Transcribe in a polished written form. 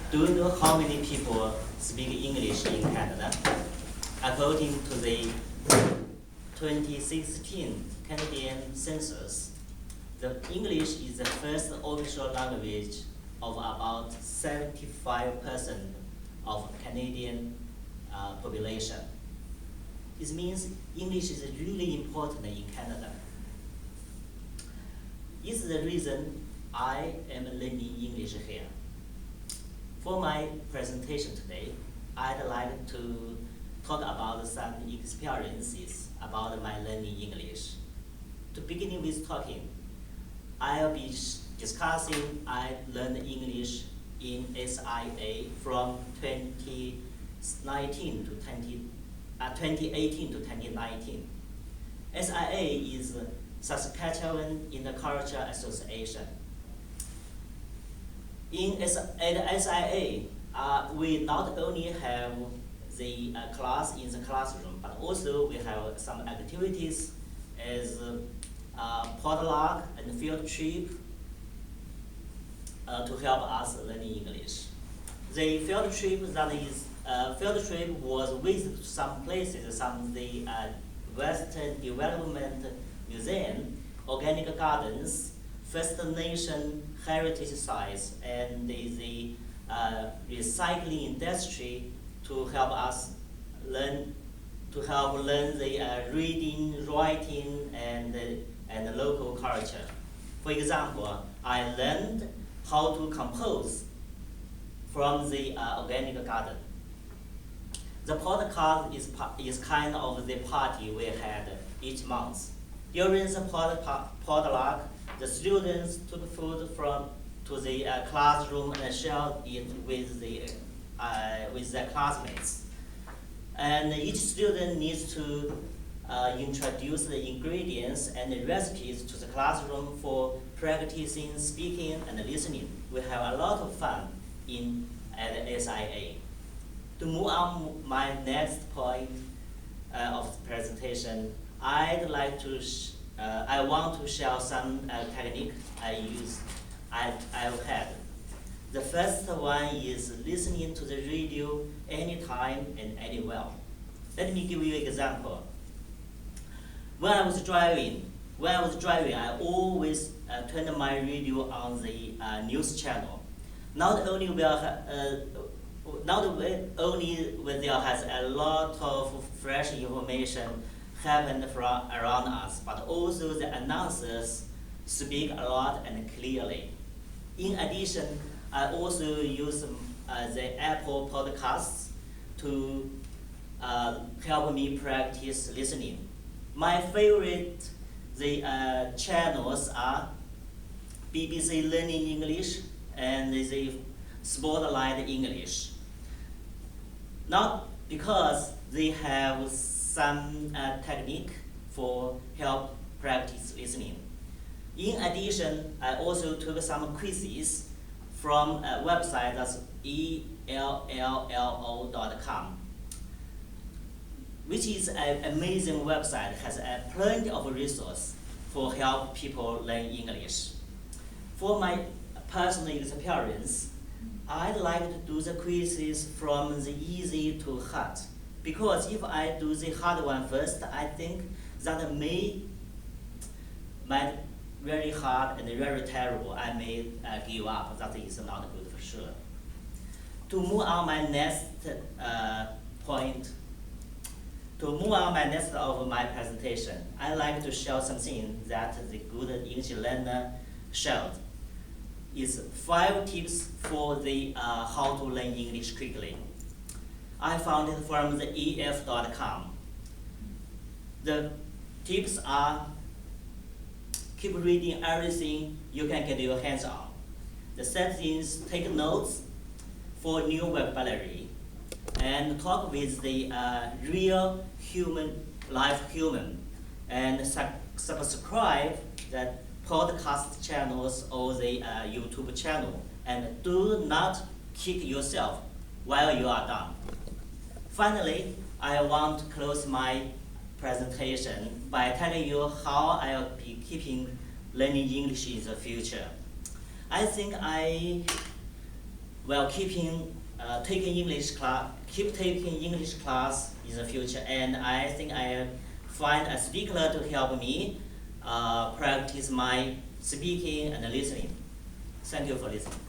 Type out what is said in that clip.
Do you know how many people speak English in Canada? According to the 2016 Canadian census, the English is the first official language of about 75% of Canadian population. This means English is really important in Canada. This is the reason I am learning English here. For my presentation today, I'd like to talk about some experiences about my learning English. To begin with talking, I'll be discussing I learned English in SIA from 2018 to 2019. SIA is Saskatchewan Intercultural Association. At SIA, we not only have the class in the classroom, but also we have some activities as potluck and field trip to help us learning English. The field trip was visit some places, some of the Western Development Museum, Organic Gardens, First Nation heritage sites, and the recycling industry to help us learn the reading, writing, and local culture. For example, I learned how to compose from the organic garden. The podcast is kind of the party we had each month. During the potluck, the students took food to the classroom and shared it with their classmates. And each student needs to introduce the ingredients and the recipes to the classroom for practicing speaking and listening. We have a lot of fun at SIA. To move on my next point of the presentation, I want to share some technique I've had. The first one is listening to the radio anytime and anywhere. Let me give you an example. When I was driving, I always turned my radio on the news channel. Not only when there has a lot of fresh information happened around us, but also the announcers speak a lot and clearly. In addition, I also use the Apple Podcasts to help me practice listening. My favorite channels are BBC Learning English and the Spotlight English. Not because they have some technique for help practice listening. In addition, I also took some quizzes from a website that's ELLLO.com, which is an amazing website, has plenty of resources for help people learn English. For my personal experience, I like to do the quizzes from the easy to hard, because if I do the hard one first, I think that might very hard and very terrible. I may give up. That is not good for sure. To move on my next point, of my presentation, I like to share something that the good English learner shared. Is 5 tips for the how to learn English quickly. I found it from the EF.com. The tips are: keep reading everything you can get your hands on. The second is take notes for new vocabulary, and talk with the real life human, and subscribe that podcast channels or the YouTube channel, and do not kick yourself while you are done. Finally, I want to close my presentation by telling you how I'll be keeping learning English in the future. I think I while keeping keep taking English class in the future. And I think I find a speaker to help me practice my speaking and listening. Thank you for listening.